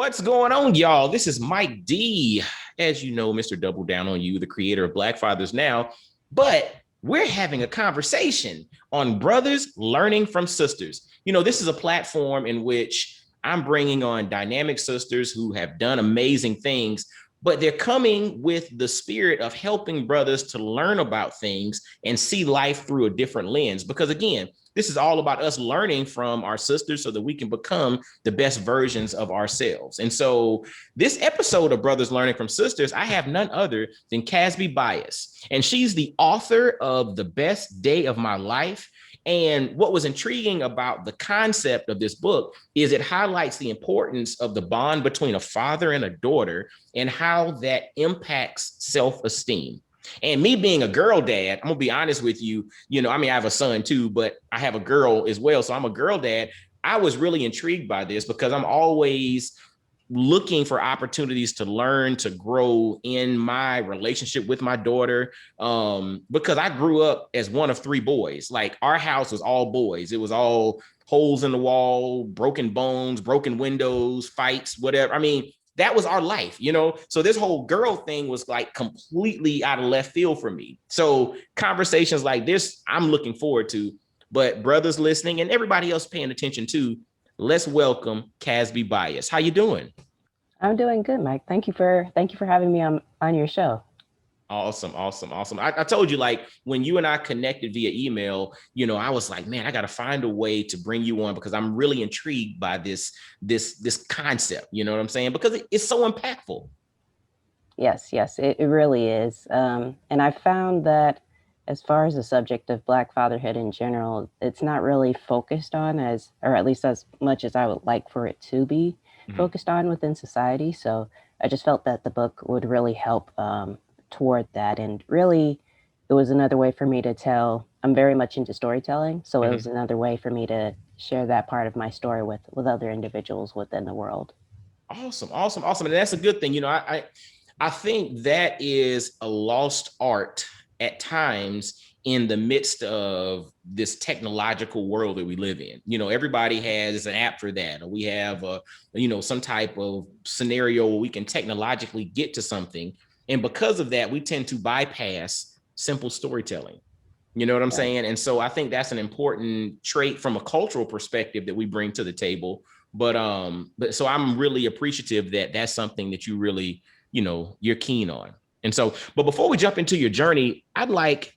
What's going on, y'all? This is Mike D. As you know, Mr. Double Down on You, the creator of Black Fathers Now. But we're having a conversation on brothers learning from sisters. This is a platform in which I'm bringing on dynamic sisters who have done amazing things, but they're coming with the spirit of helping brothers to learn about things and see life through a different lens. Because again, this is all about us learning from our sisters so that we can become the best versions of ourselves. And so this episode of Brothers Learning from Sisters, I have none other than Casby Bias. And she's the author of The Best Day of My Life. And what was intriguing about the concept of this book is it highlights the importance of the bond between a father and a daughter and how that impacts self-esteem. And me being a girl dad, I'm gonna be honest with you, I have a son too, but I have a girl as well. So I'm a girl dad. I was really intrigued by this because I'm always looking for opportunities to learn, to grow in my relationship with my daughter. Because I grew up as one of three boys. Like our house was all boys. It was all holes in the wall, broken bones, broken windows, fights, whatever. That was our life, So this whole girl thing was like completely out of left field for me. So conversations like this, I'm looking forward to. But brothers listening and everybody else paying attention too, let's welcome Casby Bias. How you doing? I'm doing good, Mike. Thank you for having me on your show. Awesome. I told you, like, when you and I connected via email, I was like, man, I got to find a way to bring you on because I'm really intrigued by this concept. You know what I'm saying? Because it's so impactful. Yes, it really is. And I found that as far as the subject of Black fatherhood in general, it's not really focused on or at least as much as I would like for it to be focused on within society. So I just felt that the book would really help toward that. And really, it was another way for me to tell. I'm very much into storytelling. So it was another way for me to share that part of my story with other individuals within the world. Awesome. And that's a good thing. I think that is a lost art at times in the midst of this technological world that we live in. Everybody has an app for that, or we have some type of scenario where we can technologically get to something. And because of that, we tend to bypass simple storytelling. You know what I'm saying? And so I think that's an important trait from a cultural perspective that we bring to the table. But so I'm really appreciative that that's something that you really, you're keen on. And so, but before we jump into your journey, I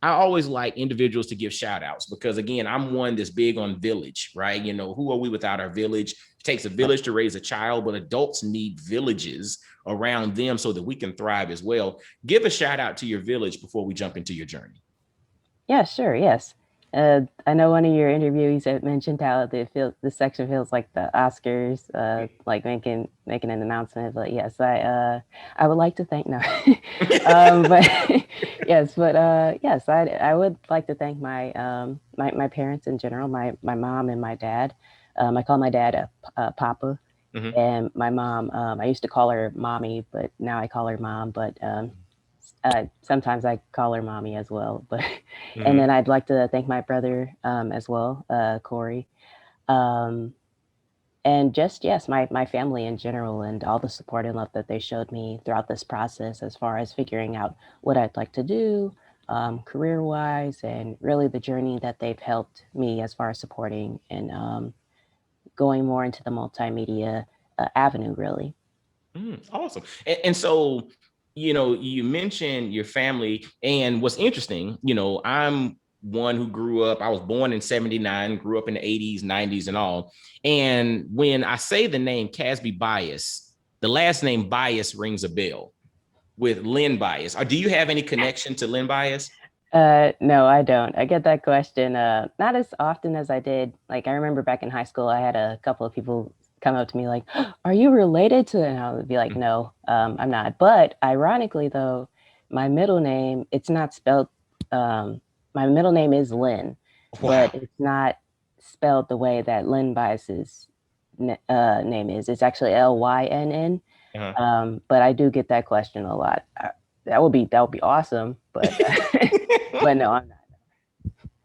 always like individuals to give shout outs because again, I'm one that's big on village, right? Who are we without our village? It takes a village to raise a child, but adults need villages around them so that we can thrive as well. Give a shout out to your village before we jump into your journey. Yeah, sure. Yes. I know one of your interviews had mentioned how the section feels like the Oscars, like making an announcement. But yes, I would like to thank no, but yes, I would like to thank my parents in general, my mom and my dad. I call my dad Papa, and my mom. I used to call her Mommy, but now I call her Mom. But sometimes I call her Mommy as well. But and then I'd like to thank my brother as well, Corey, and just yes, my family in general and all the support and love that they showed me throughout this process, as far as figuring out what I'd like to do. Career wise, and really the journey that they've helped me as far as supporting and going more into the multimedia avenue, really. Awesome. And so, you mentioned your family, and what's interesting, I'm one who grew up, I was born in 79, grew up in the 80s, 90s, and all. And when I say the name Casby Bias, the last name Bias rings a bell with Lynn Bias. Or do you have any connection to Lynn Bias? No, I don't. I get that question not as often as I did. Like I remember back in high school, I had a couple of people come up to me like, "Are you related to?" And I would be like, "No, I'm not." But ironically, though, my middle name it's not spelled. My middle name is Lynn, Wow. but it's not spelled the way that Lynn Bias's name is. It's actually Lynn. Uh-huh. But I do get that question a lot. That would be awesome, but but no, I'm not.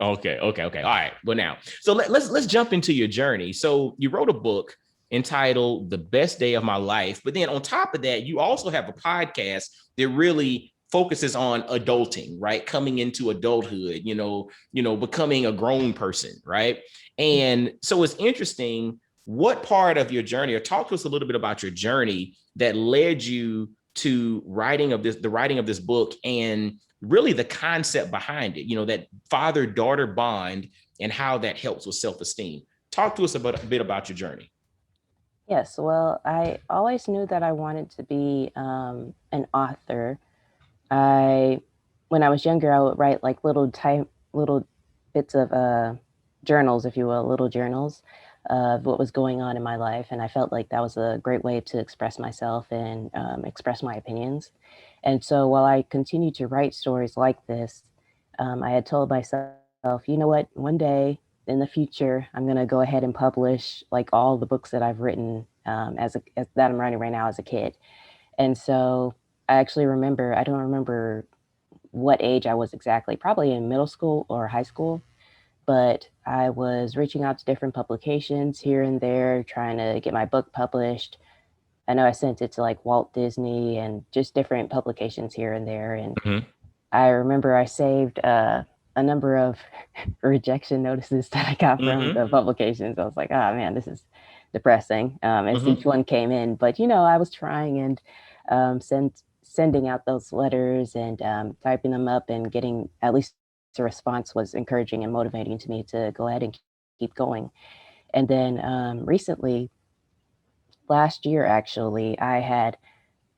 Okay. All right. Well, now, so let's jump into your journey. So you wrote a book entitled The Best Day of My Life. But then on top of that, you also have a podcast that really focuses on adulting, right? Coming into adulthood, becoming a grown person, right? And so it's interesting, what part of your journey, or talk to us a little bit about your journey that led you to the writing of this book, and really the concept behind it, that father-daughter bond and how that helps with self-esteem. Talk to us about a bit about your journey. Yes, well, I always knew that I wanted to be an author. I, when I was younger, I would write like little bits of journals, if you will, little journals of what was going on in my life, and I felt like that was a great way to express myself and express my opinions. And so, while I continued to write stories like this, I had told myself, you know what, one day in the future, I'm going to go ahead and publish like all the books that I've written that I'm writing right now as a kid. And so I actually remember, I don't remember what age I was exactly, probably in middle school or high school, but I was reaching out to different publications here and there, trying to get my book published. I know I sent it to like Walt Disney and just different publications here and there. And Mm-hmm. I remember I saved a number of rejection notices that I got from Mm-hmm. the publications. I was like, oh man, this is depressing as Mm-hmm. each one came in. But I was trying and sending out those letters and typing them up and getting at least a response was encouraging and motivating to me to go ahead and keep going. And then recently, last year actually, I had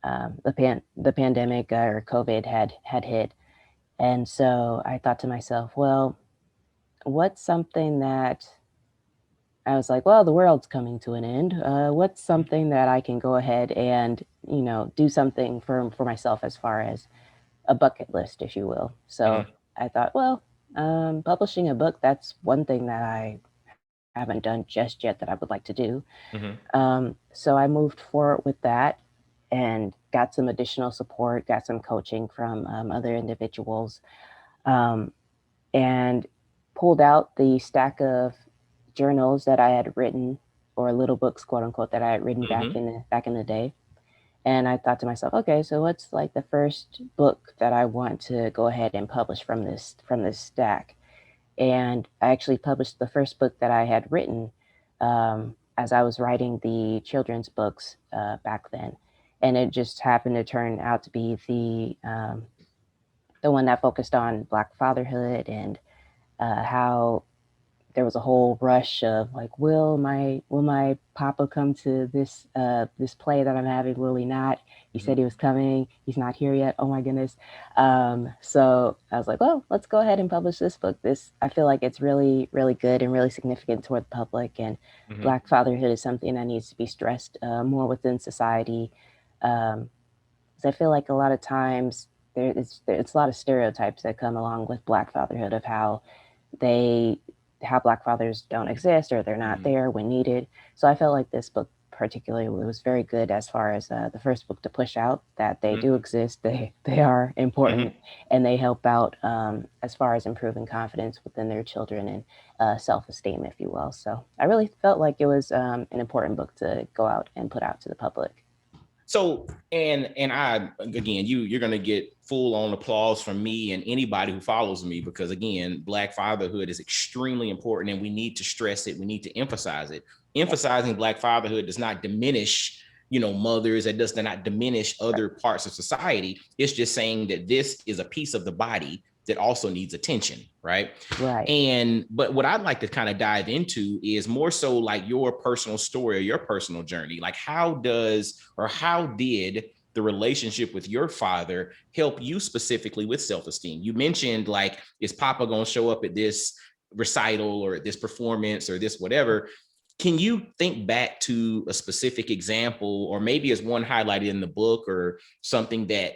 the pandemic or COVID had hit, and so I thought to myself, well, what's something that I was like, well, the world's coming to an end. What's something that I can go ahead and, do something for myself as far as a bucket list, if you will. So Mm-hmm. I thought, well, publishing a book, that's one thing that I haven't done just yet that I would like to do. Mm-hmm. So I moved forward with that and got some additional support, got some coaching from other individuals. Um, and pulled out the stack of journals that I had written, or little books, quote unquote, that I had written Mm-hmm. back in the day. And I thought to myself, okay, so what's like the first book that I want to go ahead and publish from this stack? And I actually published the first book that I had written as I was writing the children's books back then, and it just happened to turn out to be the one that focused on Black fatherhood and how there was a whole rush of like, will my papa come to this play that I'm having? Will he not? He said he was coming. He's not here yet. Oh my goodness. So I was like, well, let's go ahead and publish this book. This I feel like it's really really good and really significant toward the public. And Mm-hmm. Black fatherhood is something that needs to be stressed more within society. Um, 'Cause I feel like a lot of times it's a lot of stereotypes that come along with Black fatherhood of they how Black fathers don't exist or they're not Mm-hmm. there when needed. So I felt like this book particularly was very good as far as the first book to push out that they Mm-hmm. do exist, they are important, Mm-hmm. and they help out as far as improving confidence within their children and self-esteem, if you will. So I really felt like it was an important book to go out and put out to the public. So, and I, again, you're gonna get full on applause from me and anybody who follows me, because again, Black fatherhood is extremely important and we need to stress it. We need to emphasize it. Yes. Emphasizing Black fatherhood does not diminish, mothers. It does not diminish other parts of society. It's just saying that this is a piece of the body that also needs attention, right? Right. But what I'd like to kind of dive into is more so like your personal story or your personal journey. Like, how did the relationship with your father help you specifically with self-esteem? You mentioned, like, is Papa going to show up at this recital or at this performance or this whatever? Can you think back to a specific example, or maybe as one highlighted in the book, or something that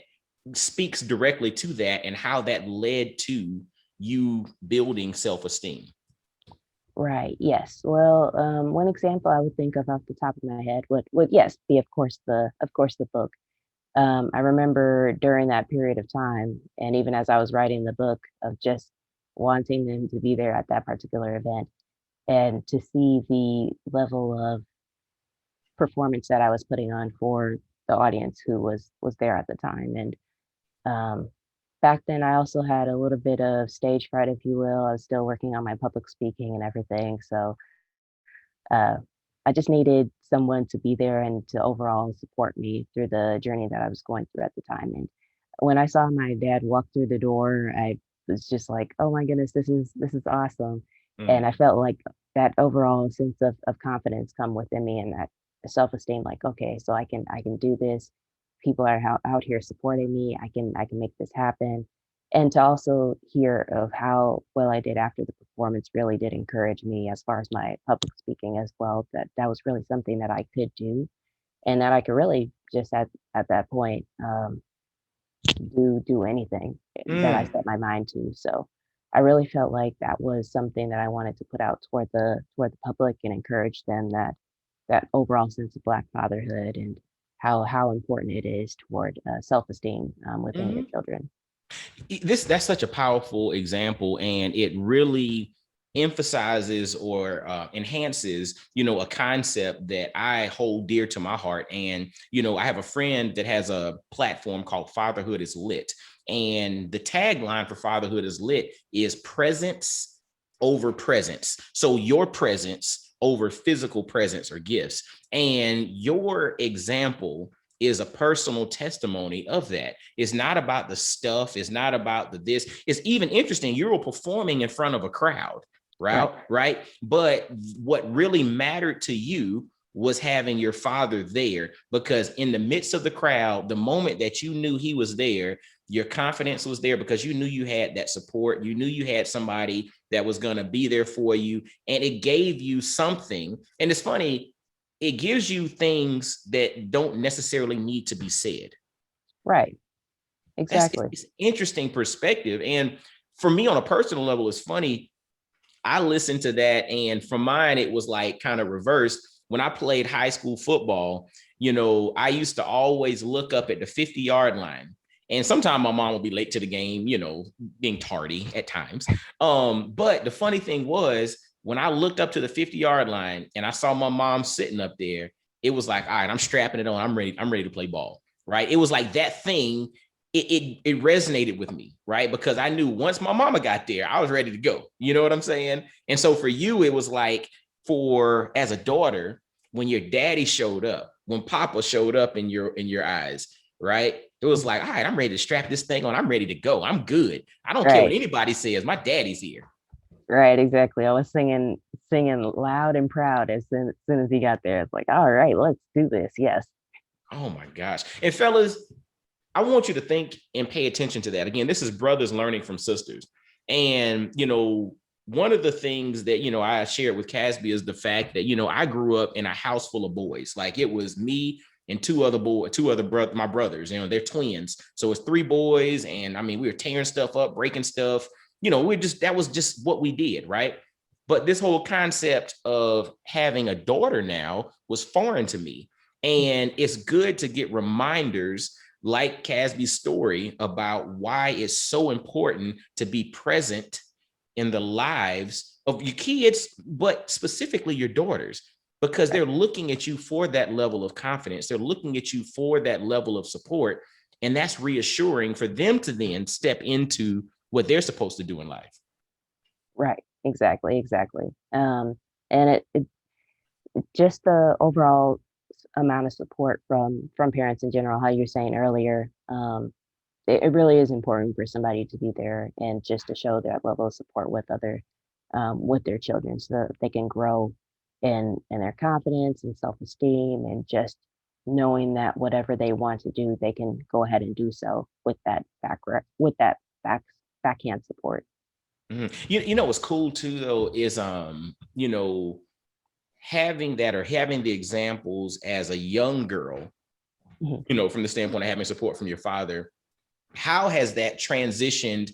speaks directly to that and how that led to you building self-esteem? Right. Yes. Well, one example I would think of off the top of my head would yes be of course the book. I remember during that period of time, and even as I was writing the book, of just wanting them to be there at that particular event and to see the level of performance that I was putting on for the audience who was there at the time. And um, back then, I also had a little bit of stage fright, if you will. I was still working on my public speaking and everything. So uh, I just needed someone to be there and to overall support me through the journey that I was going through at the time. And when I saw my dad walk through the door, I was just like, "Oh my goodness, this is awesome!" And I Mm, felt like that overall sense of confidence come within me and that self esteem. Like, okay, so I can do this. People are out here supporting me. I can make this happen. And to also hear of how well I did after the performance really did encourage me as far as my public speaking as well, that that was really something that I could do and that I could really just at that point, do anything that I mm. set my mind to. So I really felt like that was something that I wanted to put out toward the public and encourage them that that overall sense of Black fatherhood and how important it is toward self-esteem within your Mhm. children. That's such a powerful example, and it really emphasizes or enhances, a concept that I hold dear to my heart. And I have a friend that has a platform called Fatherhood is Lit, and the tagline for Fatherhood is Lit is presence over presence. So your presence over physical presence or gifts, and your example is a personal testimony of that. It's not about the stuff. It's not about the this. It's even interesting. You were performing in front of a crowd, Right. right? Right. But what really mattered to you was having your father there, because in the midst of the crowd, the moment that you knew he was there, your confidence was there because you knew you had that support. You knew you had somebody that was going to be there for you. And it gave you something. And it's funny, it gives you things that don't necessarily need to be said. Right. That's Exactly. it's interesting perspective. And for me on a personal level, it's funny. I listened to that, and for mine, it was like kind of reversed. When I played high school football, I used to always look up at the 50-yard line. And sometimes my mom would be late to the game, being tardy at times. But the funny thing was, when I looked up to the 50-yard line and I saw my mom sitting up there, it was like, all right, I'm strapping it on. I'm ready to play ball. Right. It was like that thing, it resonated with me, right? Because I knew once my mama got there, I was ready to go. You know what I'm saying? And so for you, it was like, for as a daughter, when your daddy showed up, when Papa showed up in your eyes, right? It was Mhm. like, all right, I'm ready to strap this thing on. I'm ready to go. I'm good. I don't care what Right. anybody says. My daddy's here. Right, exactly. I was singing loud and proud as soon as he got there. It's like, all right, let's do this. Yes. Oh my gosh. And fellas, I want you to think and pay attention to that. Again, this is brothers learning from sisters. And, one of the things that, I shared with Casby is the fact that, I grew up in a house full of boys. Like, it was me and two other my brothers, they're twins. So it's three boys. And I mean, we were tearing stuff up, breaking stuff. That was just what we did. Right. But this whole concept of having a daughter now was foreign to me. And it's good to get reminders like Casby's story about why it's so important to be present in the lives of your kids, but specifically your daughters, because Right. they're looking at you for that level of confidence. They're looking at you for that level of support. And that's reassuring for them to then step into what they're supposed to do in life. Right. Exactly. Exactly. And it just the overall amount of support from parents in general, how you're saying earlier, it really is important for somebody to be there and just to show that level of support with other with their children so that they can grow in their confidence and self-esteem and just knowing that whatever they want to do they can go ahead and do so with that back backhand support. Mhm. You know what's cool too though is having that, or having the examples as a young girl, Mhm. from the standpoint of having support from your father. How has that transitioned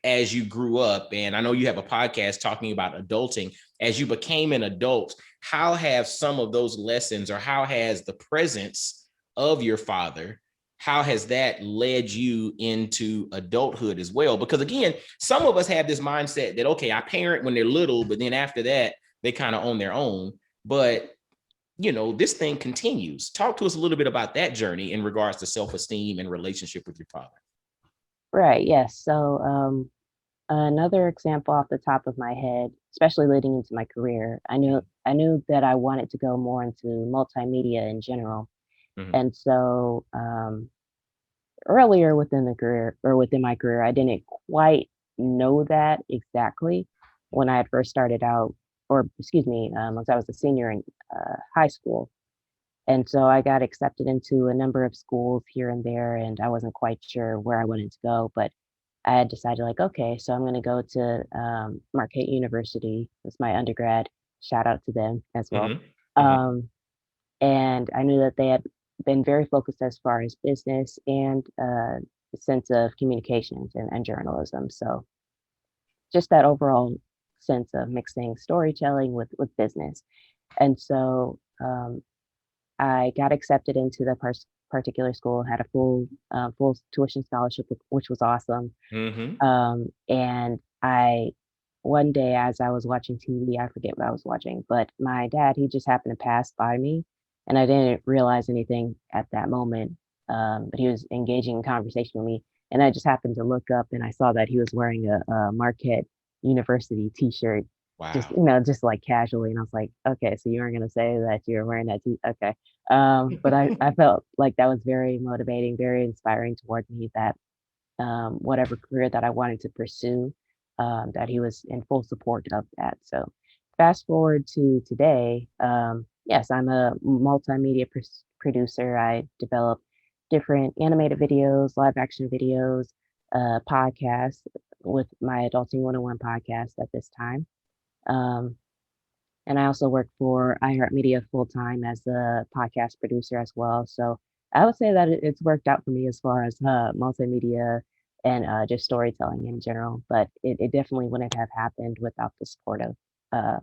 as you grew up? And I know you have a podcast talking about adulting. As you became an adult, how have some of those lessons, or how has the presence of your father, how has that led you into adulthood as well? Because again, some of us have this mindset that, okay, I parent when they're little, but then after that, they kind of own their own. But this thing continues. Talk to us a little bit about that journey in regards to self-esteem and relationship with your father. Right. Yes. So, another example off the top of my head, especially leading into my career, I knew that I wanted to go more into multimedia in general. Mm-hmm. And so, earlier within the career or within my career, I didn't quite know that exactly when I had first started out, or excuse me, once I was a senior in high school. And so I got accepted into a number of schools here and there, and I wasn't quite sure where I wanted to go, but I had decided, like, okay, so I'm going to go to Marquette University. It's my undergrad. Shout out to them as well. Mm-hmm. Mm-hmm. Um, and I knew that they had been very focused as far as business and a sense of communications and journalism. So just that overall sense of mixing storytelling with business. And so I got accepted into the particular school, had a full tuition scholarship, which was awesome. Mm-hmm. And I one day as I was watching TV, I forget what I was watching, but my dad, he just happened to pass by me, and I didn't realize anything at that moment. But he was engaging in conversation with me, and I just happened to look up, and I saw that he was wearing a Marquette University T-shirt, just Wow. just like casually, and I was like, okay, so you weren't gonna say that you're wearing that okay. But I felt like that was very motivating, very inspiring towards me that whatever career that I wanted to pursue, that he was in full support of that. So fast forward to today, yes, I'm a multimedia producer. I develop different animated videos, live action videos, podcasts with my Adulting 101 podcast at this time. Um, and I also work for iHeartMedia full time as a podcast producer as well. So I would say that it's worked out for me as far as multimedia and just storytelling in general. But it definitely wouldn't have happened without the support of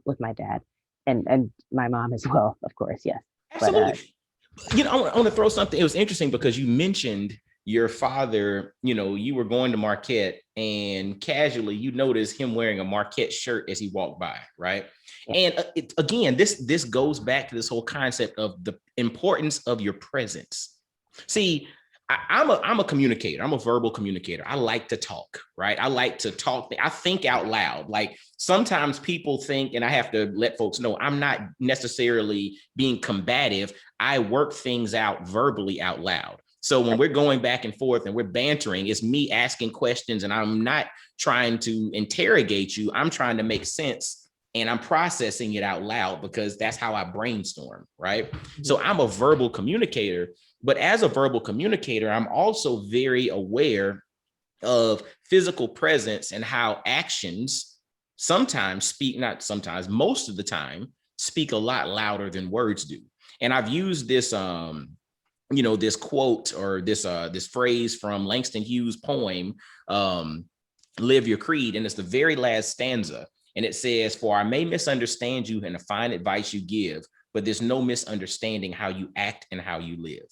with my dad and my mom as well, of course. Yes, but Absolutely. I want to throw something. It was interesting because you mentioned your father, you were going to Marquette and casually you noticed him wearing a Marquette shirt as he walked by, right? yeah, And again, this goes back to this whole concept of the importance of your presence. See, I'm a communicator. I'm a verbal communicator. I like to talk, right? I like to talk. I think out loud. Like sometimes people think, and I have to let folks know, I'm not necessarily being combative. I work things out verbally out loud. So when we're going back and forth and we're bantering, it's me asking questions and I'm not trying to interrogate you. I'm trying to make sense and I'm processing it out loud because that's how I brainstorm, right? So I'm a verbal communicator, but as a verbal communicator, I'm also very aware of physical presence and how actions sometimes speak, not sometimes, most of the time, speak a lot louder than words do. And I've used this this quote or this phrase from Langston Hughes' poem, Live Your Creed, and it's the very last stanza. And it says, "For I may misunderstand you in the fine advice you give, but there's no misunderstanding how you act and how you live."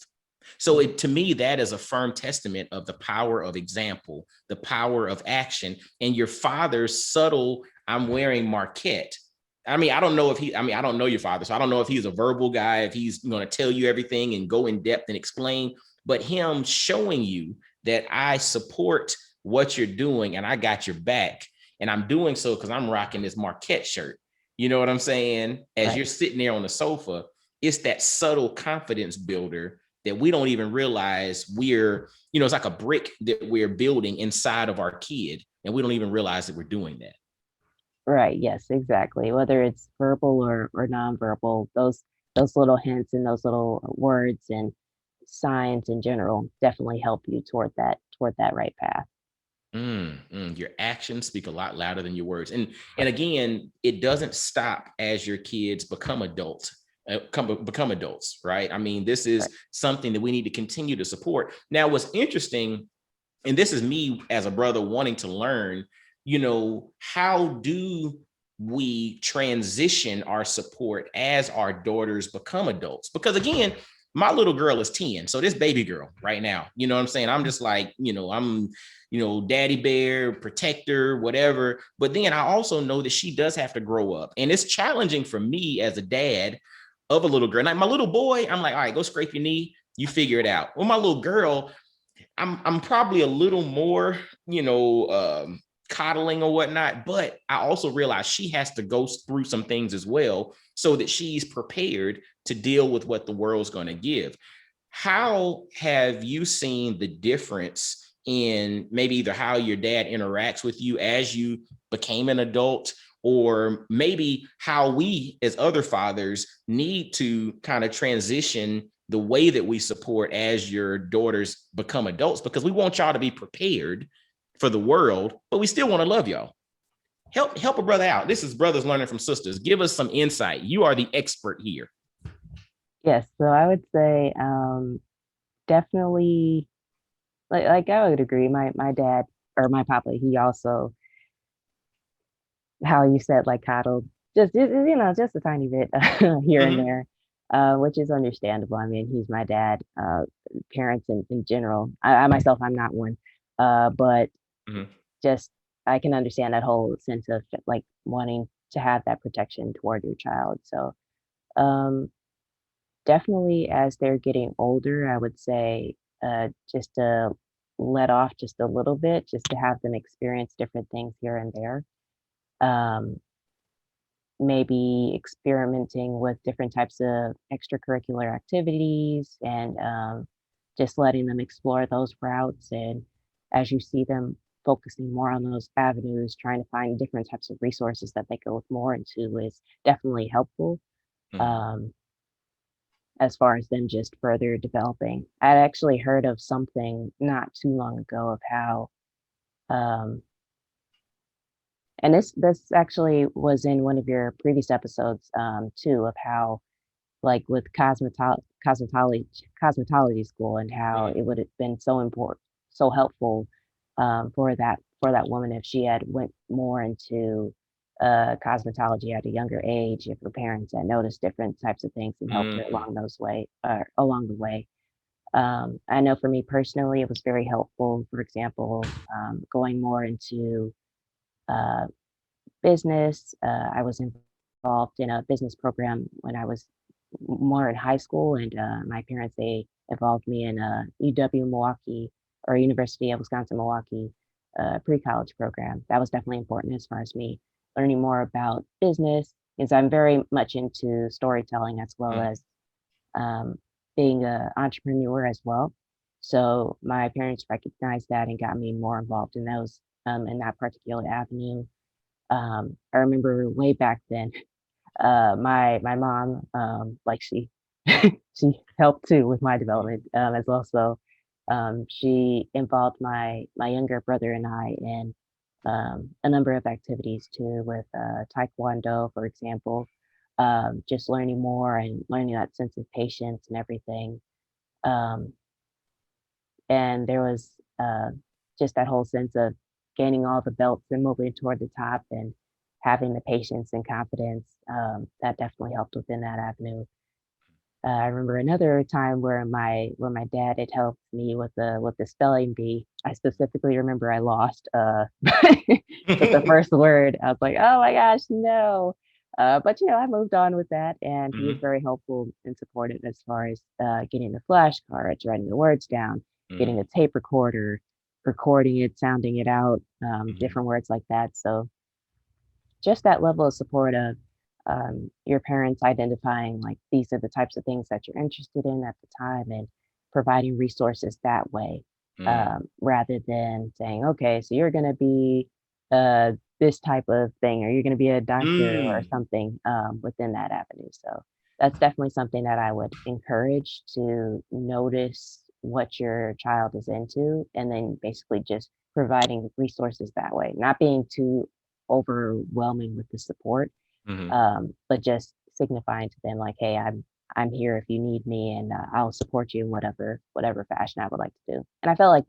So to me, that is a firm testament of the power of example, the power of action, and your father's subtle, I'm wearing Marquette. I mean, I don't know if I don't know your father, so I don't know if he's a verbal guy, if he's going to tell you everything and go in depth and explain, but him showing you that I support what you're doing and I got your back. And I'm doing so because I'm rocking this Marquette shirt. You know what I'm saying? As right. you're sitting there on the sofa, it's that subtle confidence builder that we don't even realize it's like a brick that we're building inside of our kid. And we don't even realize that we're doing that. Right, yes, exactly. Whether it's verbal or nonverbal, those little hints and those little words and signs in general definitely help you toward that right path. Your actions speak a lot louder than your words. And again, it doesn't stop as your kids become become adults, right? I mean, this Right. is something that we need to continue to support. Now, what's interesting, and this is me as a brother wanting to learn, how do we transition our support as our daughters become adults? Because again, my little girl is 10. So this baby girl right now, you know what I'm saying? I'm just like, I'm, daddy bear, protector, whatever. But then I also know that she does have to grow up. And it's challenging for me as a dad of a little girl. Like my little boy, I'm like, all right, go scrape your knee, you figure it out. Well, my little girl, I'm probably a little more, coddling or whatnot, but I also realize she has to go through some things as well so that she's prepared to deal with what the world's going to give. How have you seen the difference in maybe either how your dad interacts with you as you became an adult, or maybe how we as other fathers need to kind of transition the way that we support as your daughters become adults, because we want y'all to be prepared for the world, but we still want to love y'all. Help a brother out. This is Brothers Learning from Sisters. Give us some insight. You are the expert here. Yes, so I would say definitely like I would agree. My dad or my papa, he also, how you said, like coddled, just a tiny bit here and Mm-hmm. there, which is understandable. I mean, he's my dad. Parents in general. I myself, I'm not one, but Mm-hmm. just I can understand that whole sense of like wanting to have that protection toward your child. So um, definitely, as they're getting older, I would say just to let off just a little bit, just to have them experience different things here and there. Um, Maybe experimenting with different types of extracurricular activities and just letting them explore those routes. And as you see them focusing more on those avenues, trying to find different types of resources that they go more into is definitely helpful. Mm-hmm. Um, as far as them just further developing. I'd actually heard of something not too long ago of how, um, and this actually was in one of your previous episodes too, of how like with cosmetology school and how Mm-hmm. it would have been so important, so helpful for that woman if she had went more into cosmetology at a younger age, if her parents had noticed different types of things and helped her Mm-hmm. along the way. I know for me personally, it was very helpful. For example, going more into uh, business. I was involved in a business program when I was more in high school, and my parents they involved me in a UW Milwaukee or University of Wisconsin Milwaukee pre-college program. That was definitely important as far as me learning more about business, because I'm very much into storytelling as well Mm-hmm. as um, being an entrepreneur as well. So my parents recognized that and got me more involved in those in that particular avenue. I remember way back then, my mom, like she helped too with my development as well. So she involved my younger brother and I in a number of activities too, with taekwondo, for example. Just learning more and learning that sense of patience and everything. Um, and there was just that whole sense of gaining all the belts and moving toward the top and having the patience and confidence that definitely helped within that avenue. I remember another time where my dad had helped me with the spelling bee. I specifically remember I lost with the first word. I was like, oh my gosh, no. But I moved on with that, and he was Mm-hmm. very helpful and supportive as far as getting the flashcards, writing the words down, getting a tape recorder, recording it, sounding it out, Mm-hmm. different words like that. So just that level of support of your parents identifying like these are the types of things that you're interested in at the time and providing resources that way, Mm-hmm. rather than saying, okay, so you're going to be this type of thing or you're going to be a doctor or Mm-hmm. something within that avenue. So that's definitely something that I would encourage, to notice what your child is into and then basically just providing resources that way, not being too overwhelming with the support, Mm-hmm. but just signifying to them like, "Hey, I'm here if you need me, and I'll support you in whatever fashion I would like to do." And I felt like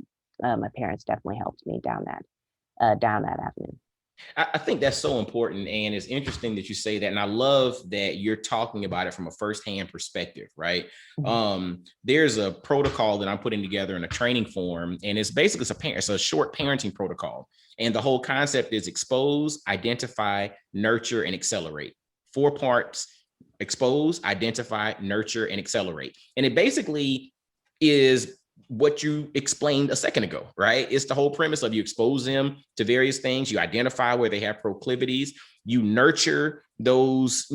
my parents definitely helped me down that avenue. I think that's so important. And it's interesting that you say that. And I love that you're talking about it from a firsthand perspective, right? Mhm. There's a protocol that I'm putting together in a training form, and it's basically it's a short parenting protocol. And the whole concept is expose, identify, nurture, and accelerate. 4 parts. expose, identify, nurture, and accelerate. And it basically is what you explained a second ago, right? It's the whole premise of you expose them to various things, you identify where they have proclivities, you nurture those,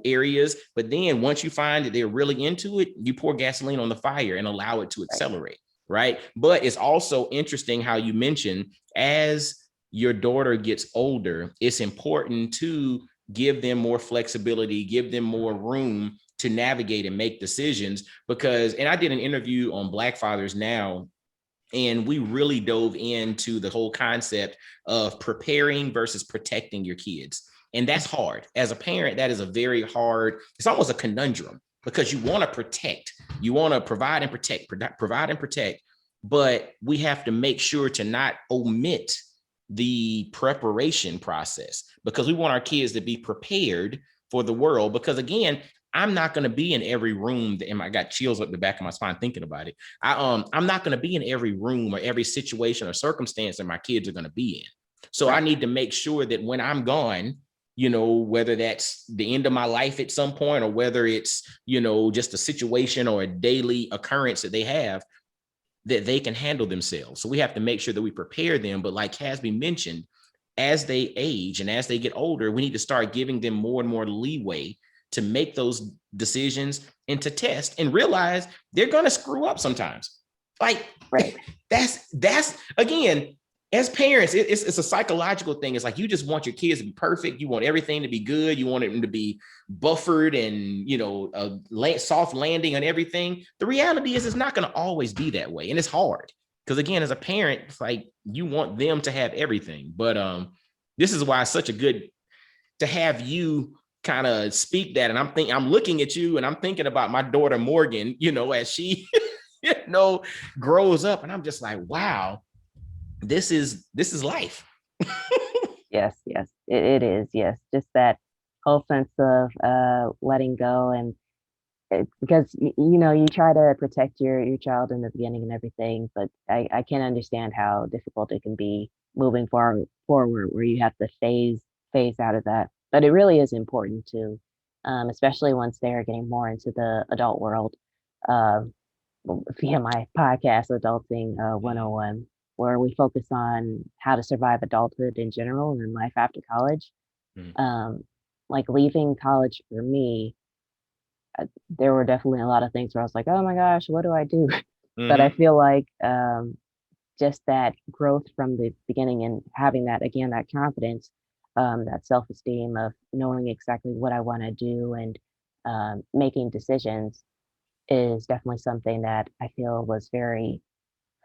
areas. But then once you find that they're really into it, you pour gasoline on the fire and allow it to accelerate, right? But it's also interesting how you mentioned as your daughter gets older, it's important to give them more flexibility, give them more room to navigate and make decisions. Because, and I did an interview on Black Fathers Now, and we really dove into the whole concept of preparing versus protecting your kids. And that's hard. As a parent, that is a very hard, it's almost a conundrum, because you want to protect, you want to provide and protect, but we have to make sure to not omit the preparation process, because we want our kids to be prepared for the world. Because again, I'm not going to be in every room and I got chills up the back of my spine thinking about it. I'm not going to be in every room or every situation or circumstance that my kids are going to be in. So I need to make sure that when I'm gone, whether that's the end of my life at some point, or whether it's, just a situation or a daily occurrence that they have, that they can handle themselves. So we have to make sure that we prepare them. But like Casby mentioned, as they age and as they get older, we need to start giving them more and more leeway to make those decisions and to test and realize they're going to screw up sometimes. Like, that's again, as parents, it's a psychological thing. It's like, you just want your kids to be perfect. You want everything to be good. You want them to be buffered and, a soft landing on everything. The reality is it's not going to always be that way. And it's hard because, again, as a parent, it's like you want them to have everything. But this is why it's such a good to have you kind of speak that. And I'm looking at you and I'm thinking about my daughter, Morgan, as she, grows up. And I'm just like, wow. This is life. Yes, it is. Yes, just that whole sense of letting go, and because you try to protect your child in the beginning and everything, but I can understand how difficult it can be moving forward, where you have to phase out of that. But it really is important to, especially once they're getting more into the adult world. Uh, Via my podcast, Adulting 101, where we focus on how to survive adulthood in general and life after college. Like leaving college for me, there were definitely a lot of things where I was like, oh my gosh, what do I do? But I feel like just that growth from the beginning and having that, again, that confidence, that self-esteem of knowing exactly what I want to do and making decisions is definitely something that I feel was very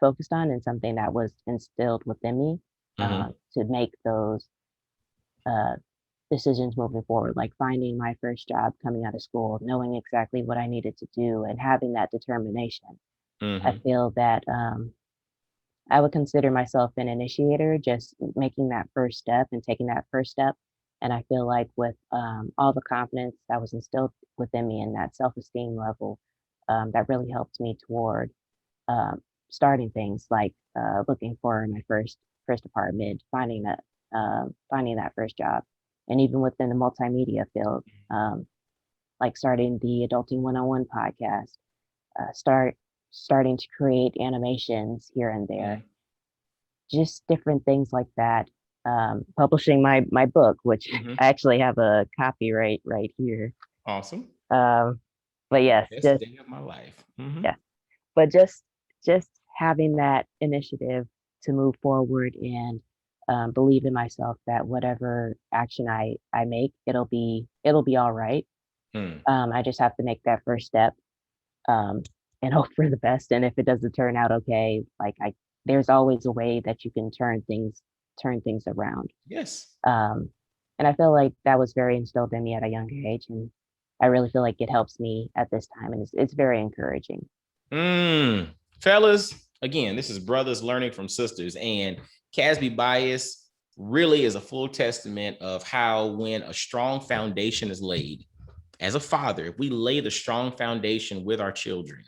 focused on and something that was instilled within me to make those uh, decisions moving forward, like finding my first job coming out of school, knowing exactly what I needed to do and having that determination. I feel that I would consider myself an initiator, just making that first step and taking that first step. And I feel like with all the confidence that was instilled within me and that self-esteem level, that really helped me toward starting things like looking for my first apartment, finding that first job, and even within the multimedia field, like starting the Adulting 101 podcast, starting to create animations here and there, just different things like that. Publishing my book, which I actually have a copyright right here. Awesome. But yes, best day of my life. Yeah, but just having that initiative to move forward and believe in myself that whatever action I make, it'll be all right. I just have to make that first step and hope for the best. And if it doesn't turn out okay, like there's always a way that you can turn things around. Yes. And I feel like that was very instilled in me at a younger age, and I really feel like it helps me at this time, and it's very encouraging. Fellas, again, this is brothers learning from sisters, and Casby bias really is a full testament of how, when a strong foundation is laid as a father, if we lay the strong foundation with our children,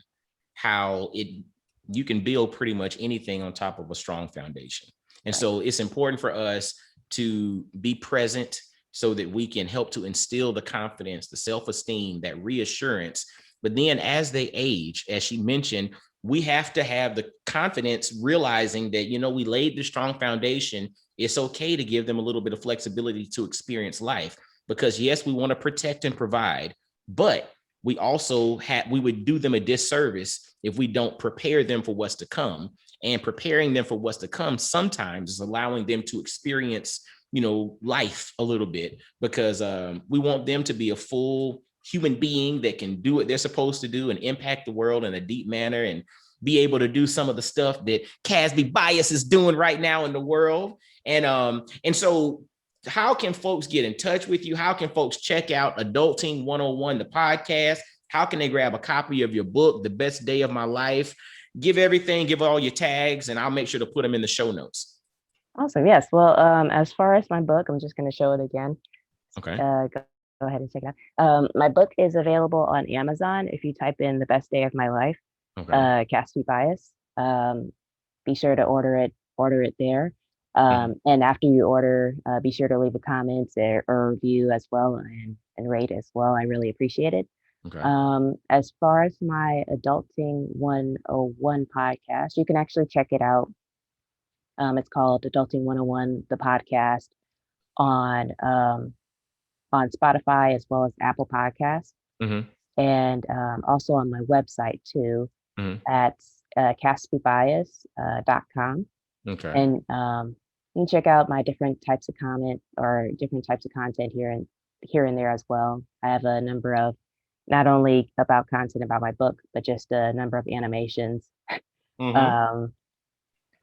how you can build pretty much anything on top of a strong foundation. And so it's important for us to be present, so that we can help to instill the confidence, the self-esteem, that reassurance. But then as they age, as she mentioned, we have to have the confidence realizing that, we laid the strong foundation. It's okay to give them a little bit of flexibility to experience life, because yes, we want to protect and provide, but we also we would do them a disservice if we don't prepare them for what's to come. And preparing them for what's to come sometimes is allowing them to experience, life a little bit, because we want them to be a full human being that can do what they're supposed to do and impact the world in a deep manner, and be able to do some of the stuff that Casby Bias is doing right now in the world. And so how can folks get in touch with you? How can folks check out Adulting 101, the podcast? How can they grab a copy of your book, The Best Day of My Life? Give all your tags, and I'll make sure to put them in the show notes. Awesome. Yes. Well, as far as my book, I'm just going to show it again. Okay. Go ahead and check it out. My book is available on Amazon. If you type in The Best Day of My Life, okay. Casby Bias, be sure to order it there. And after you order, be sure to leave a comment or review as well, and rate as well. I really appreciate it. Okay. As far as my Adulting 101 podcast, you can actually check it out. It's called Adulting 101, the podcast, on Spotify as well as Apple Podcasts, and also on my website too, at CashApp.com. Okay. And you can check out my different types of content here and there as well. I have a number of, not only about content about my book, but just a number of animations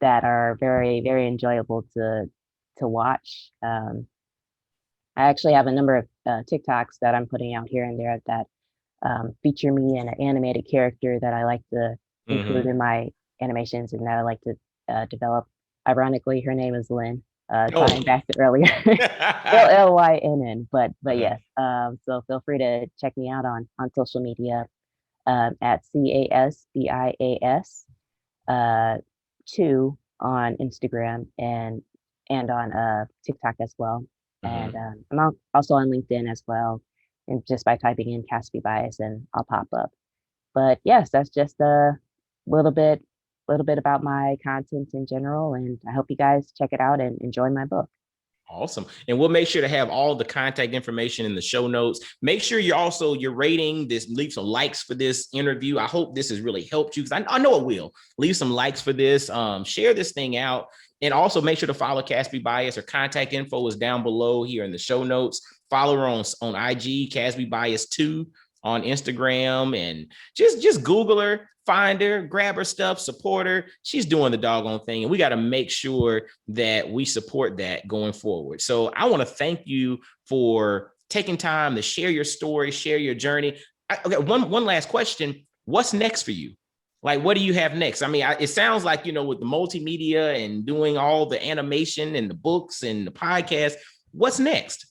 that are very, very enjoyable to watch. I actually have a number of TikToks that I'm putting out here and there that feature me in an animated character that I like to include in my animations and that I like to develop. Ironically, her name is Lynn, tying back to earlier. Lynn, but yes. So feel free to check me out on social media at CASBIAS 2 on Instagram and on TikTok as well. And I'm also on LinkedIn as well, and just by typing in Casby Bias, and I'll pop up. But yes, that's just a little bit about my content in general, and I hope you guys check it out and enjoy my book. Awesome. And we'll make sure to have all the contact information in the show notes. Make sure you're rating this, leave some likes for this interview. I hope this has really helped you, because I know it will. Leave some likes for this, share this thing out, and also make sure to follow Casby Bias. Her contact info is down below here in the show notes. Follow her on IG, Casby Bias 2 on Instagram, and just Google her. Find her, grab her stuff, support her. She's doing the doggone thing. And we got to make sure that we support that going forward. So I want to thank you for taking time to share your story, share your journey. Okay, one last question. What's next for you? Like, what do you have next? I mean, it sounds like, with the multimedia and doing all the animation and the books and the podcast, what's next?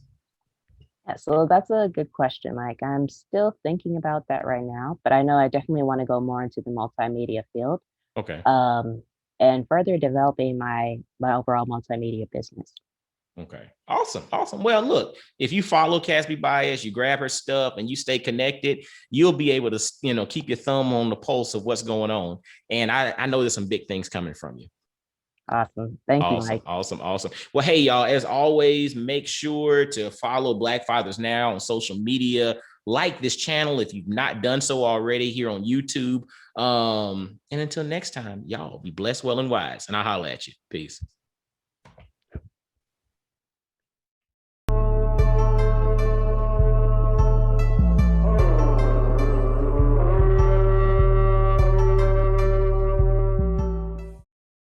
Yeah, so that's a good question, Mike. I'm still thinking about that right now, but I know I definitely want to go more into the multimedia field. Okay. And further developing my overall multimedia business. Okay. Awesome. Well, look, if you follow Casby Bias, you grab her stuff and you stay connected, you'll be able to, keep your thumb on the pulse of what's going on. And I know there's some big things coming from you. Awesome. Thank you, Mike. Awesome. Well, hey, y'all, as always, make sure to follow Black Fathers Now on social media. Like this channel if you've not done so already here on YouTube. And until next time, y'all be blessed, well, and wise. And I'll holler at you. Peace.